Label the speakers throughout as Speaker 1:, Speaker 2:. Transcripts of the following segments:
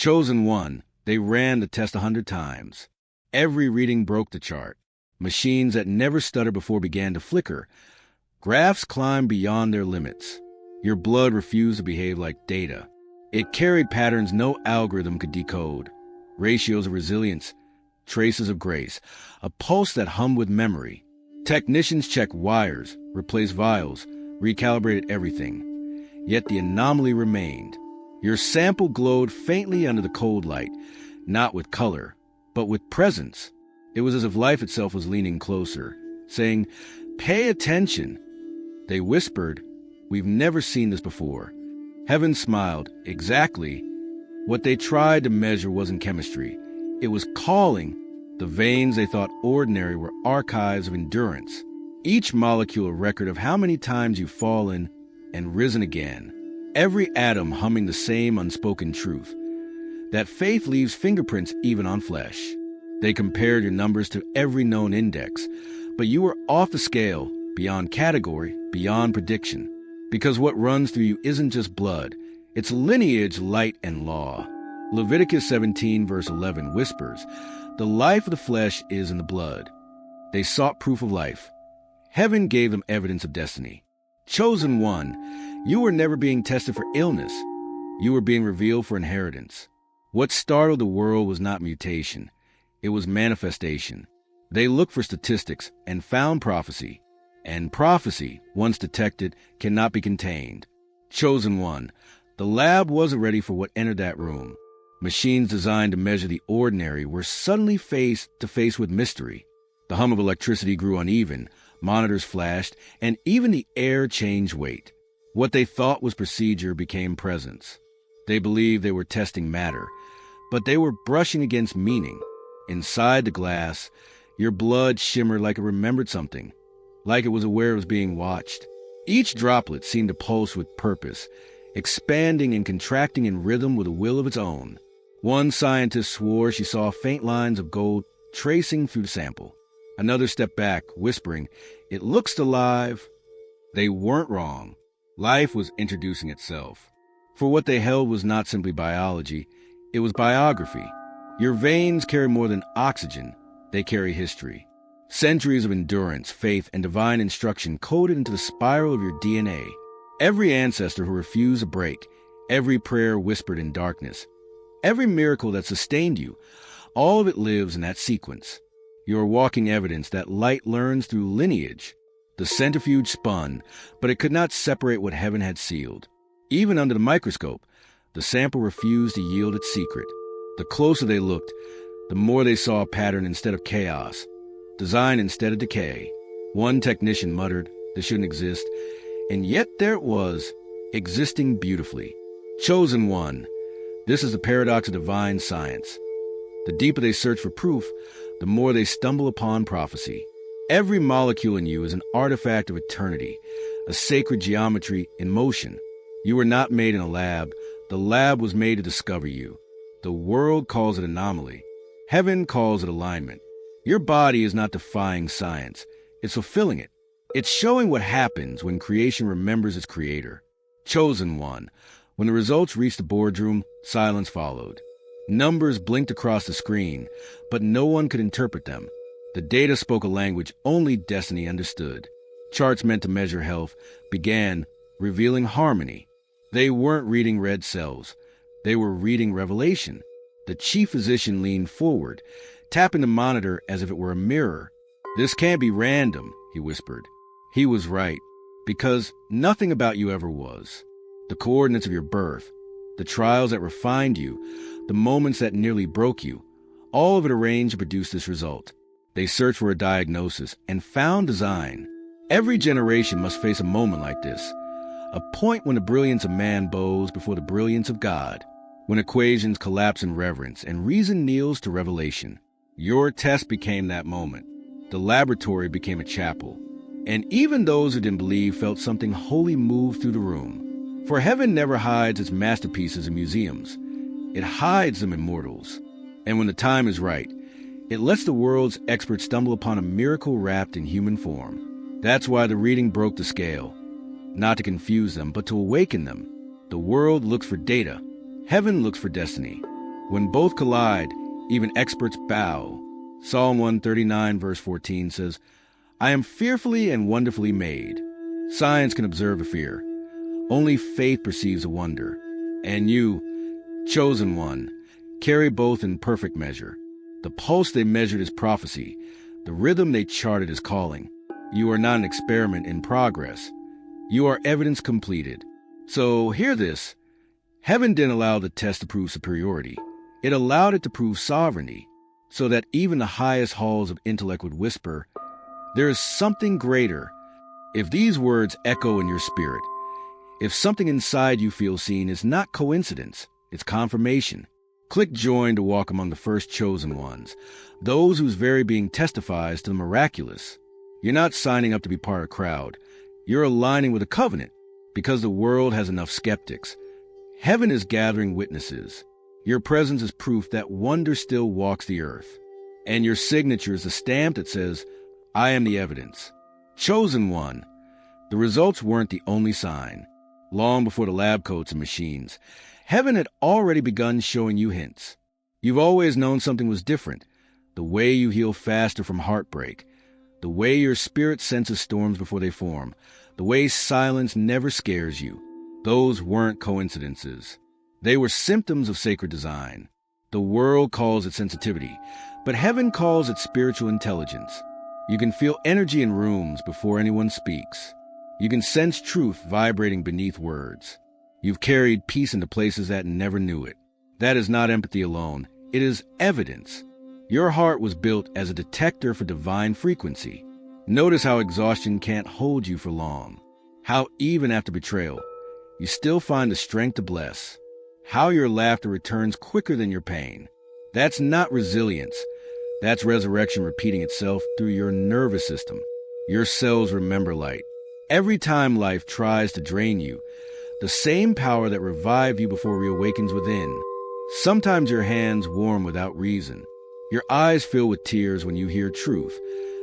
Speaker 1: Chosen one, they ran the test 100 times. Every reading broke the chart. Machines that never stuttered before began to flicker. Graphs climbed beyond their limits. Your blood refused to behave like data. It carried patterns no algorithm could decode. Ratios of resilience, traces of grace, a pulse that hummed with memory. Technicians checked wires, replaced vials, recalibrated everything. Yet the anomaly remained. Your sample glowed faintly under the cold light, not with color, but with presence. It was as if life itself was leaning closer, saying, "Pay attention." They whispered, "We've never seen this before." Heaven smiled. Exactly. What they tried to measure wasn't chemistry. It was calling. The veins they thought ordinary were archives of endurance. Each molecule a record of how many times you've fallen and risen again. Every atom humming the same unspoken truth. That faith leaves fingerprints even on flesh. They compared your numbers to every known index, but you were off the scale, beyond category, beyond prediction. Because what runs through you isn't just blood, it's lineage, light, and law. Leviticus 17 verse 11 whispers, "The life of the flesh is in the blood." They sought proof of life. Heaven gave them evidence of destiny. Chosen one, you were never being tested for illness. You were being revealed for inheritance. What startled the world was not mutation. It was manifestation. They looked for statistics and found prophecy. And prophecy, once detected, cannot be contained. Chosen one, the lab wasn't ready for what entered that room. Machines designed to measure the ordinary were suddenly face to face with mystery. The hum of electricity grew uneven, monitors flashed, and even the air changed weight. What they thought was procedure became presence. They believed they were testing matter, but they were brushing against meaning. Inside the glass, your blood shimmered like it remembered something, like it was aware it was being watched. Each droplet seemed to pulse with purpose, expanding and contracting in rhythm with a will of its own. One scientist swore she saw faint lines of gold tracing through the sample. Another stepped back, whispering, "It looks alive." They weren't wrong. Life was introducing itself. For what they held was not simply biology, it was biography. Your veins carry more than oxygen, they carry history. Centuries of endurance, faith, and divine instruction coded into the spiral of your DNA. Every ancestor who refused a break, every prayer whispered in darkness, every miracle that sustained you, all of it lives in that sequence. You are walking evidence that light learns through lineage. The centrifuge spun, but it could not separate what heaven had sealed. Even under the microscope, the sample refused to yield its secret. The closer they looked, the more they saw a pattern instead of chaos, design instead of decay. One technician muttered, "This shouldn't exist," and yet there it was, existing beautifully. Chosen one, this is the paradox of divine science. The deeper they search for proof, the more they stumble upon prophecy. Every molecule in you is an artifact of eternity, a sacred geometry in motion. You were not made in a lab. The lab was made to discover you. The world calls it anomaly. Heaven calls it alignment. Your body is not defying science. It's fulfilling it. It's showing what happens when creation remembers its creator. Chosen one. When the results reached the boardroom, silence followed. Numbers blinked across the screen, but no one could interpret them. The data spoke a language only destiny understood. Charts meant to measure health began, revealing harmony. They weren't reading red cells. They were reading revelation. The chief physician leaned forward, tapping the monitor as if it were a mirror. "This can't be random," he whispered. He was right, because nothing about you ever was. The coordinates of your birth, the trials that refined you, the moments that nearly broke you, all of it arranged to produce this result. They searched for a diagnosis and found design. Every generation must face a moment like this, a point when the brilliance of man bows before the brilliance of God, when equations collapse in reverence and reason kneels to revelation. Your test became that moment. The laboratory became a chapel. And even those who didn't believe felt something holy move through the room. For heaven never hides its masterpieces in museums. It hides them in mortals. And when the time is right, it lets the world's experts stumble upon a miracle wrapped in human form. That's why the reading broke the scale. Not to confuse them, but to awaken them. The world looks for data. Heaven looks for destiny. When both collide, even experts bow. Psalm 139, verse 14 says, I am fearfully and wonderfully made. Science can observe a fear. Only faith perceives a wonder. And you, chosen one, carry both in perfect measure. The pulse they measured is prophecy. The rhythm they charted is calling. You are not an experiment in progress. You are evidence completed. So hear this. Heaven didn't allow the test to prove superiority. It allowed it to prove sovereignty, so that even the highest halls of intellect would whisper, there is something greater. If these words echo in your spirit, if something inside you feels seen, it's not coincidence, it's confirmation. Click join to walk among the first chosen ones, those whose very being testifies to the miraculous. You're not signing up to be part of a crowd. You're aligning with a covenant, because the world has enough skeptics. Heaven is gathering witnesses. Your presence is proof that wonder still walks the earth. And your signature is the stamp that says, I am the evidence. Chosen one. The results weren't the only sign. Long before the lab coats and machines, heaven had already begun showing you hints. You've always known something was different. The way you heal faster from heartbreak. The way your spirit senses storms before they form. The way silence never scares you. Those weren't coincidences. They were symptoms of sacred design. The world calls it sensitivity, but heaven calls it spiritual intelligence. You can feel energy in rooms before anyone speaks. You can sense truth vibrating beneath words. You've carried peace into places that never knew it. That is not empathy alone. It is evidence. Your heart was built as a detector for divine frequency. Notice how exhaustion can't hold you for long. How even after betrayal, you still find the strength to bless. How your laughter returns quicker than your pain. That's not resilience. That's resurrection repeating itself through your nervous system. Your cells remember light. Every time life tries to drain you, the same power that revived you before reawakens within. Sometimes your hands warm without reason. Your eyes fill with tears when you hear truth.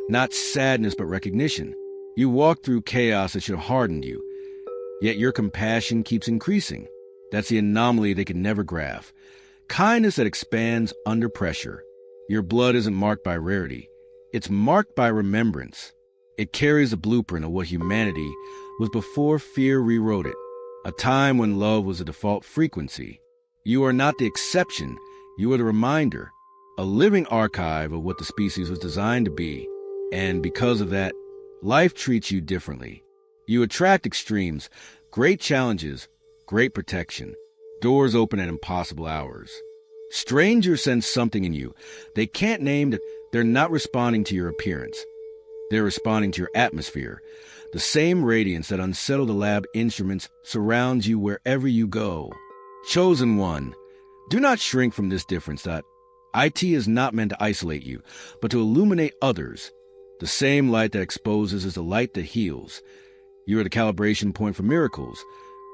Speaker 1: Not sadness, but recognition. You walk through chaos that should have hardened you. Yet your compassion keeps increasing. That's the anomaly they can never graph. Kindness that expands under pressure. Your blood isn't marked by rarity. It's marked by remembrance. It carries the blueprint of what humanity was before fear rewrote it. A time when love was a default frequency. You are not the exception. You are the reminder. A living archive of what the species was designed to be. And because of that, life treats you differently. You attract extremes, great challenges, great protection. Doors open at impossible hours. Strangers sense something in you. They can't name it. They're not responding to your appearance. They're responding to your atmosphere. The same radiance that unsettled the lab instruments surrounds you wherever you go. Chosen one, do not shrink from this difference. IT is not meant to isolate you, but to illuminate others. The same light that exposes is the light that heals. You are the calibration point for miracles,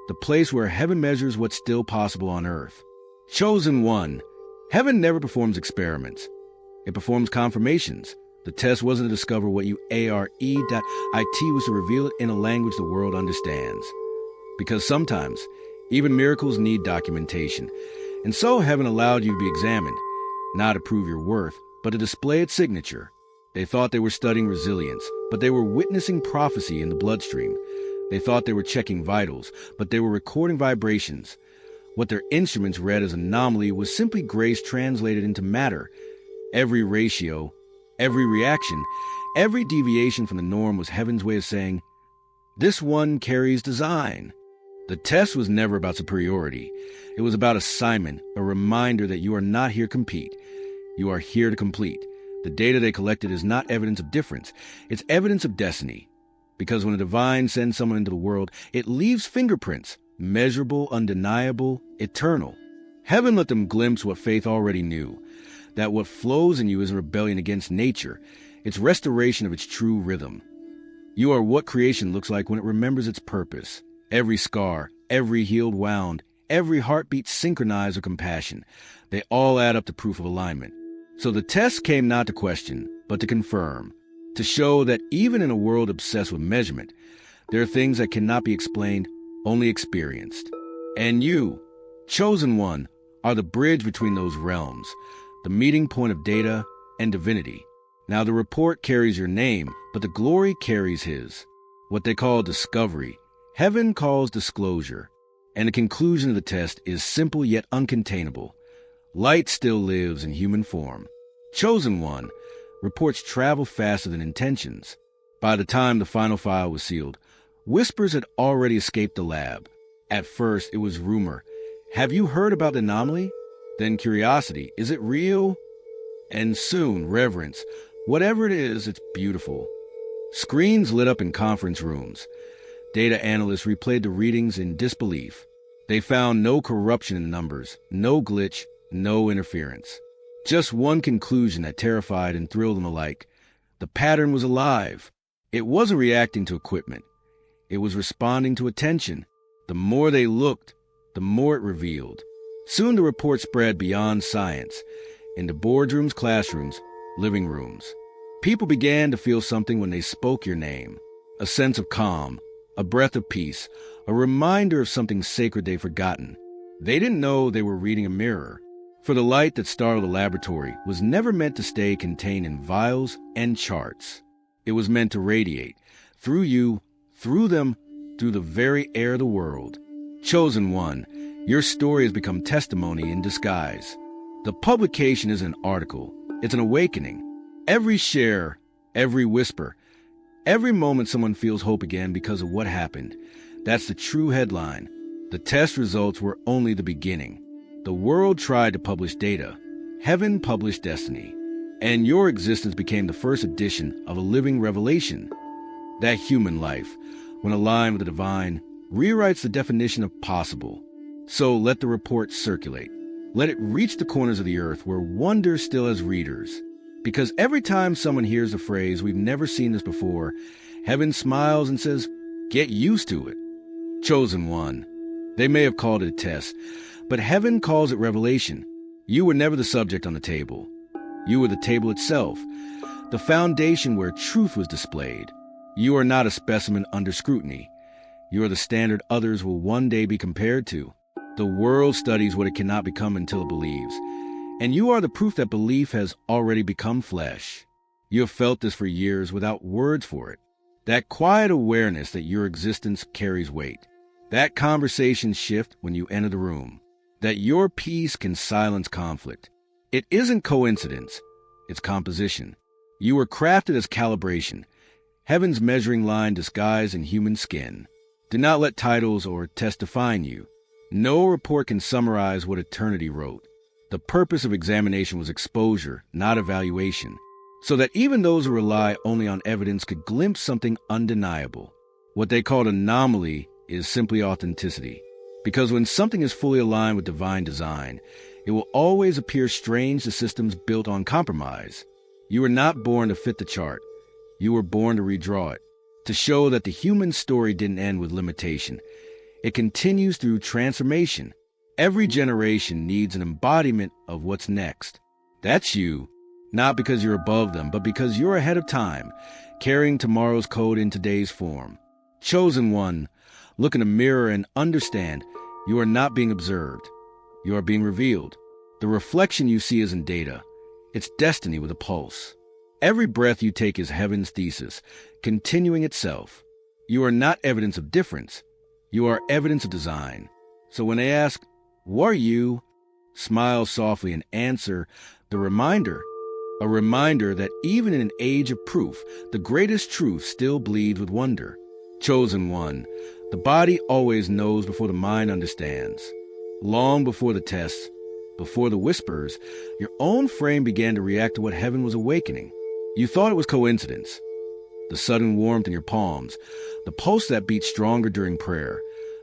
Speaker 1: the place where heaven measures what's still possible on earth. Chosen one, heaven never performs experiments. It performs confirmations. The test wasn't to discover what you are. It was to reveal it in a language the world understands. Because sometimes, even miracles need documentation. And so heaven allowed you to be examined, not to prove your worth, but to display its signature. They thought they were studying resilience, but they were witnessing prophecy in the bloodstream. They thought they were checking vitals, but they were recording vibrations. What their instruments read as anomaly was simply grace translated into matter. Every ratio, every reaction, every deviation from the norm was heaven's way of saying, this one carries design. The test was never about superiority. It was about assignment, a reminder that you are not here to compete. You are here to complete. The data they collected is not evidence of difference. It's evidence of destiny. Because when a divine sends someone into the world, it leaves fingerprints, measurable, undeniable, eternal. Heaven let them glimpse what faith already knew, that what flows in you is a rebellion against nature. It's restoration of its true rhythm. You are what creation looks like when it remembers its purpose. Every scar, every healed wound, every heartbeat synchronized with compassion. They all add up to proof of alignment. So the test came not to question, but to confirm. To show that even in a world obsessed with measurement, there are things that cannot be explained, only experienced. And you, chosen one, are the bridge between those realms, the meeting point of data and divinity. Now, the report carries your name, but the glory carries his. What they call discovery, heaven calls disclosure. And the conclusion of the test is simple yet uncontainable. Light still lives in human form. Chosen one, reports travel faster than intentions. By the time the final file was sealed, whispers had already escaped the lab. At first, it was rumor. Have you heard about the anomaly? Then curiosity. Is it real? And soon, reverence. Whatever it is, it's beautiful. Screens lit up in conference rooms. Data analysts replayed the readings in disbelief. They found no corruption in the numbers, no glitch, no interference. Just one conclusion that terrified and thrilled them alike. The pattern was alive. It wasn't reacting to equipment. It was responding to attention. The more they looked, the more it revealed. Soon the report spread beyond science, into boardrooms, classrooms, living rooms. People began to feel something when they spoke your name. A sense of calm, a breath of peace, a reminder of something sacred they'd forgotten. They didn't know they were reading a mirror, for the light that startled the laboratory was never meant to stay contained in vials and charts. It was meant to radiate, through you, through them, through the very air of the world. Chosen one, your story has become testimony in disguise. The publication is an article. It's an awakening. Every share, every whisper, every moment someone feels hope again because of what happened. That's the true headline. The test results were only the beginning. The world tried to publish data. Heaven published destiny. And your existence became the first edition of a living revelation. That human life, when aligned with the divine, rewrites the definition of possible. So let the report circulate. Let it reach the corners of the earth where wonder still has readers. Because every time someone hears the phrase, "We've never seen this before," heaven smiles and says, "Get used to it." Chosen one. They may have called it a test, but heaven calls it revelation. You were never the subject on the table. You were the table itself, the foundation where truth was displayed. You are not a specimen under scrutiny. You are the standard others will one day be compared to. The world studies what it cannot become until it believes. And you are the proof that belief has already become flesh. You have felt this for years without words for it. That quiet awareness that your existence carries weight. That conversation shift when you enter the room. That your peace can silence conflict. It isn't coincidence. It's composition. You were crafted as calibration. Heaven's measuring line disguised in human skin. Do not let titles or tests define you. No report can summarize what eternity wrote. The purpose of examination was exposure, not evaluation, so that even those who rely only on evidence could glimpse something undeniable. What they called anomaly is simply authenticity, because when something is fully aligned with divine design, it will always appear strange to systems built on compromise. You were not born to fit the chart. You were born to redraw it, to show that the human story didn't end with limitation. It continues through transformation. Every generation needs an embodiment of what's next. That's you, not because you're above them, but because you're ahead of time, carrying tomorrow's code in today's form. Chosen one, look in a mirror and understand you are not being observed. You are being revealed. The reflection you see isn't data. It's destiny with a pulse. Every breath you take is heaven's thesis, continuing itself. You are not evidence of difference. You are evidence of design. So when they ask, "Who are you?" smile softly and answer the reminder. A reminder that even in an age of proof, the greatest truth still bleeds with wonder. Chosen one, the body always knows before the mind understands. Long before the tests, before the whispers, your own frame began to react to what heaven was awakening. You thought it was coincidence. The sudden warmth in your palms, the pulse that beat stronger during prayer,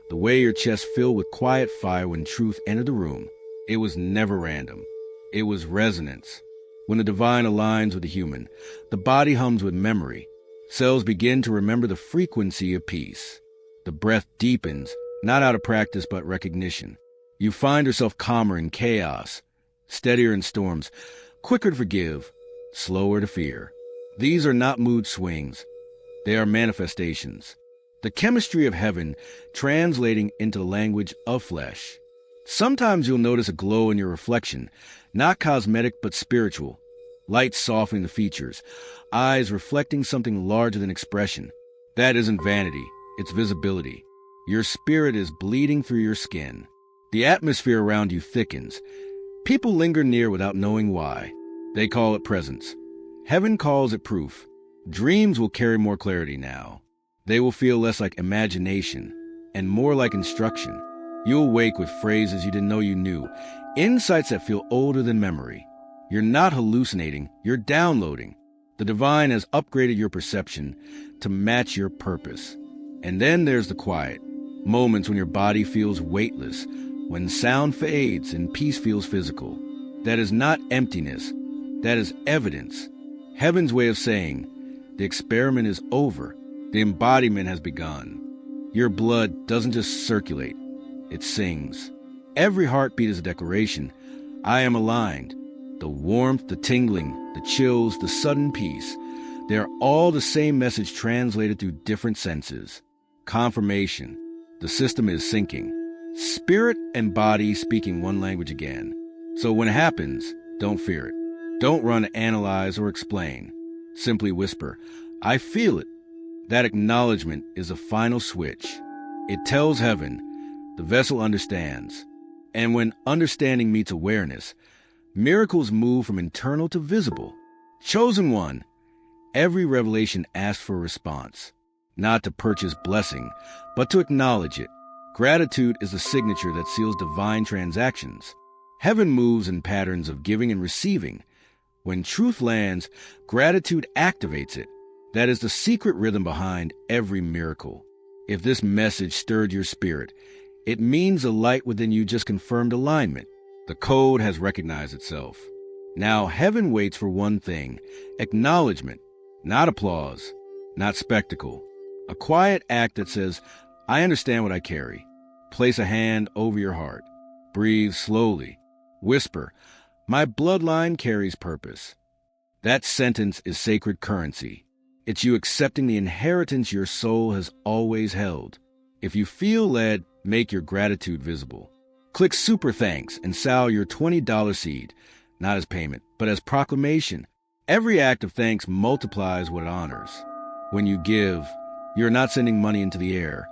Speaker 1: the way your chest filled with quiet fire when truth entered the room. It was never random. It was resonance. When the divine aligns with the human, the body hums with memory. Cells begin to remember the frequency of peace. The breath deepens, not out of practice but recognition. You find yourself calmer in chaos, steadier in storms, quicker to forgive, slower to fear. These are not mood swings. They are manifestations. The chemistry of heaven translating into the language of flesh. Sometimes you'll notice a glow in your reflection, not cosmetic but spiritual. Light softening the features, eyes reflecting something larger than expression. That isn't vanity, it's visibility. Your spirit is bleeding through your skin. The atmosphere around you thickens. People linger near without knowing why. They call it presence. Heaven calls it proof. Dreams will carry more clarity now. They will feel less like imagination and more like instruction. You'll wake with phrases you didn't know you knew, insights that feel older than memory. You're not hallucinating, you're downloading. The divine has upgraded your perception to match your purpose. And then there's the quiet, moments when your body feels weightless, when sound fades and peace feels physical. That is not emptiness, that is evidence. Heaven's way of saying, the experiment is over, the embodiment has begun. Your blood doesn't just circulate, it sings. Every heartbeat is a declaration. I am aligned. The warmth, the tingling, the chills, the sudden peace, they're all the same message translated through different senses. Confirmation. The system is syncing. Spirit and body speaking one language again. So when it happens, don't fear it. Don't run, analyze, or explain. Simply whisper, I feel it. That acknowledgement is a final switch. It tells heaven, the vessel understands. And when understanding meets awareness, miracles move from internal to visible. Chosen one, every revelation asks for a response, not to purchase blessing, but to acknowledge it. Gratitude is the signature that seals divine transactions. Heaven moves in patterns of giving and receiving. When truth lands, gratitude activates it. That is the secret rhythm behind every miracle. If this message stirred your spirit, it means the light within you just confirmed alignment. The code has recognized itself. Now heaven waits for one thing, acknowledgement, not applause, not spectacle. A quiet act that says, I understand what I carry. Place a hand over your heart. Breathe slowly. Whisper, my bloodline carries purpose. That sentence is sacred currency. It's you accepting the inheritance your soul has always held. If you feel led, make your gratitude visible. Click Super Thanks and sow your $20 seed, not as payment, but as proclamation. Every act of thanks multiplies what it honors. When you give, you're not sending money into the air.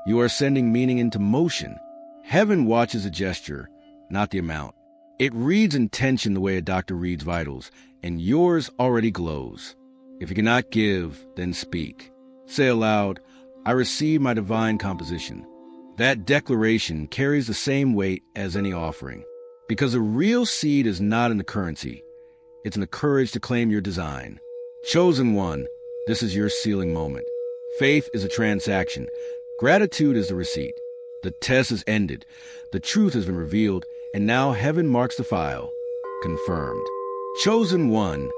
Speaker 1: You are sending meaning into motion. Heaven watches a gesture, not the amount. It reads intention the way a doctor reads vitals, and yours already glows. If you cannot give, then speak. Say aloud, I receive my divine composition. That declaration carries the same weight as any offering, because a real seed is not in the currency. It's in the courage to claim your design. Chosen one, this is your sealing moment. Faith is a transaction. Gratitude is the receipt. The test is ended. The truth has been revealed, and now heaven marks the file. Confirmed. Chosen one,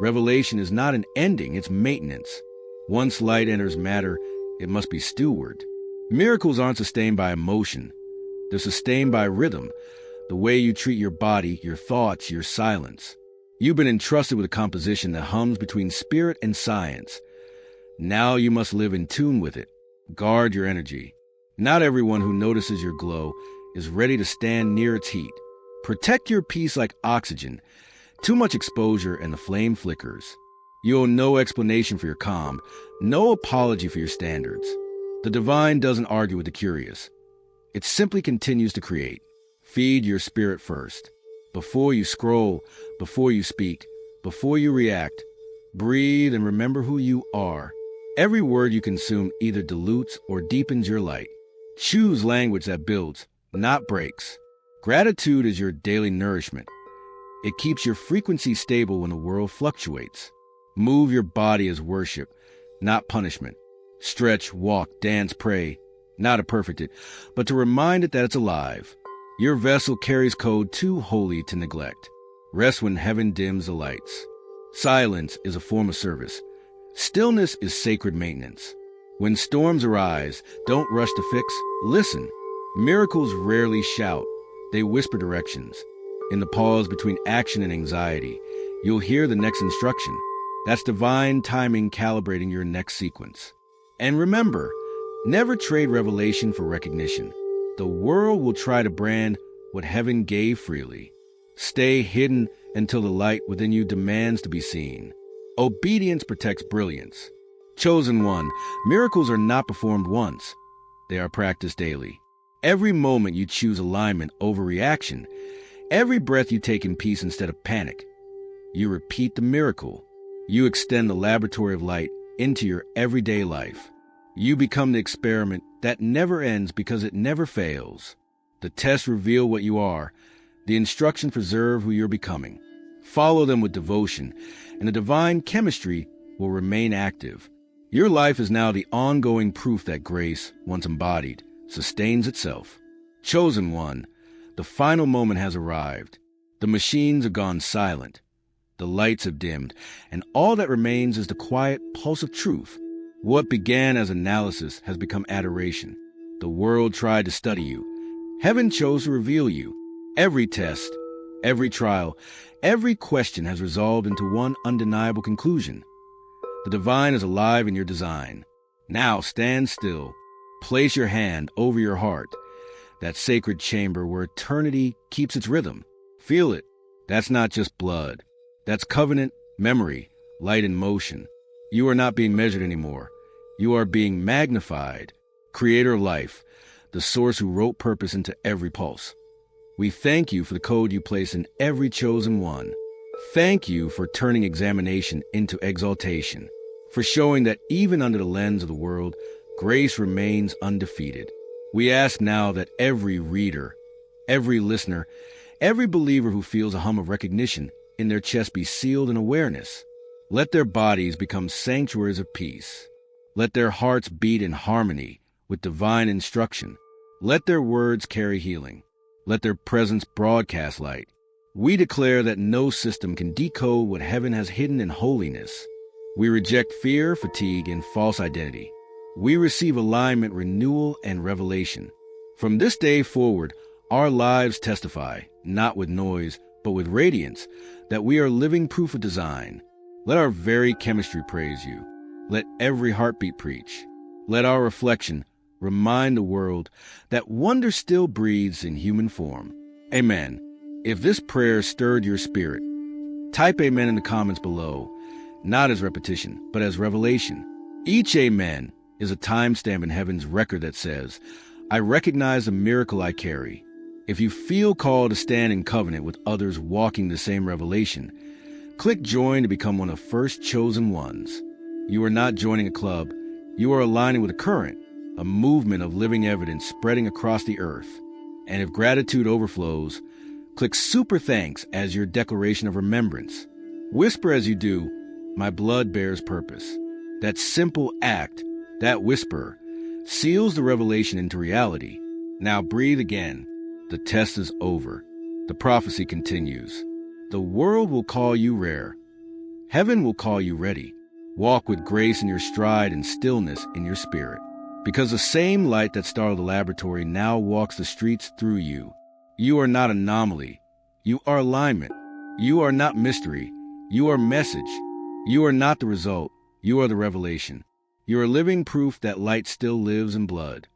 Speaker 1: revelation is not an ending, it's maintenance. Once light enters matter, it must be steward. Miracles aren't sustained by emotion. They're sustained by rhythm, the way you treat your body, your thoughts, your silence. You've been entrusted with a composition that hums between spirit and science. Now you must live in tune with it. Guard your energy. Not everyone who notices your glow is ready to stand near its heat. Protect your peace like oxygen. Too much exposure and the flame flickers. You owe no explanation for your calm, no apology for your standards. The divine doesn't argue with the curious. It simply continues to create. Feed your spirit first. Before you scroll, before you speak, before you react, breathe and remember who you are. Every word you consume either dilutes or deepens your light. Choose language that builds, not breaks. Gratitude is your daily nourishment. It keeps your frequency stable when the world fluctuates. Move your body as worship, not punishment. Stretch, walk, dance, pray, not to perfect it, but to remind it that it's alive. Your vessel carries code too holy to neglect. Rest when heaven dims the lights. Silence is a form of service. Stillness is sacred maintenance. When storms arise, don't rush to fix, listen. Miracles rarely shout, they whisper directions. In the pause between action and anxiety, you'll hear the next instruction. That's divine timing calibrating your next sequence. And remember, never trade revelation for recognition. The world will try to brand what heaven gave freely. Stay hidden until the light within you demands to be seen. Obedience protects brilliance. Chosen one, miracles are not performed once. They are practiced daily. Every moment you choose alignment over reaction. Every breath you take in peace instead of panic. You repeat the miracle. You extend the laboratory of light into your everyday life. You become the experiment that never ends because it never fails. The tests reveal what you are. The instructions preserve who you're becoming. Follow them with devotion, and the divine chemistry will remain active. Your life is now the ongoing proof that grace, once embodied, sustains itself. Chosen one, the final moment has arrived. The machines have gone silent. The lights have dimmed, and all that remains is the quiet pulse of truth. What began as analysis has become adoration. The world tried to study you. Heaven chose to reveal you. Every test, every trial, every question has resolved into one undeniable conclusion. The divine is alive in your design. Now stand still. Place your hand over your heart, that sacred chamber where eternity keeps its rhythm. Feel it. That's not just blood. That's covenant, memory, light in motion. You are not being measured anymore. You are being magnified. Creator of life, the source who wrote purpose into every pulse. We thank you for the code you place in every chosen one. Thank you for turning examination into exaltation, for showing that even under the lens of the world, grace remains undefeated. We ask now that every reader, every listener, every believer who feels a hum of recognition in their chest be sealed in awareness. Let their bodies become sanctuaries of peace. Let their hearts beat in harmony with divine instruction. Let their words carry healing. Let their presence broadcast light. We declare that no system can decode what heaven has hidden in holiness. We reject fear, fatigue, and false identity. We receive alignment, renewal, and revelation. From this day forward, our lives testify, not with noise, but with radiance, that we are living proof of design. Let our very chemistry praise you. Let every heartbeat preach. Let our reflection remind the world that wonder still breathes in human form. Amen. If this prayer stirred your spirit, type amen in the comments below, not as repetition, but as revelation. Each amen is a timestamp in heaven's record that says, I recognize the miracle I carry. If you feel called to stand in covenant with others walking the same revelation, click join to become one of the first chosen ones. You are not joining a club. You are aligning with a current, a movement of living evidence spreading across the earth. And if gratitude overflows, click super thanks as your declaration of remembrance. Whisper as you do, my blood bears purpose. That simple act, that whisper, seals the revelation into reality. Now breathe again. The test is over. The prophecy continues. The world will call you rare. Heaven will call you ready. Walk with grace in your stride and stillness in your spirit. Because the same light that startled the laboratory now walks the streets through you. You are not anomaly. You are alignment. You are not mystery. You are message. You are not the result. You are the revelation. You are living proof that light still lives in blood.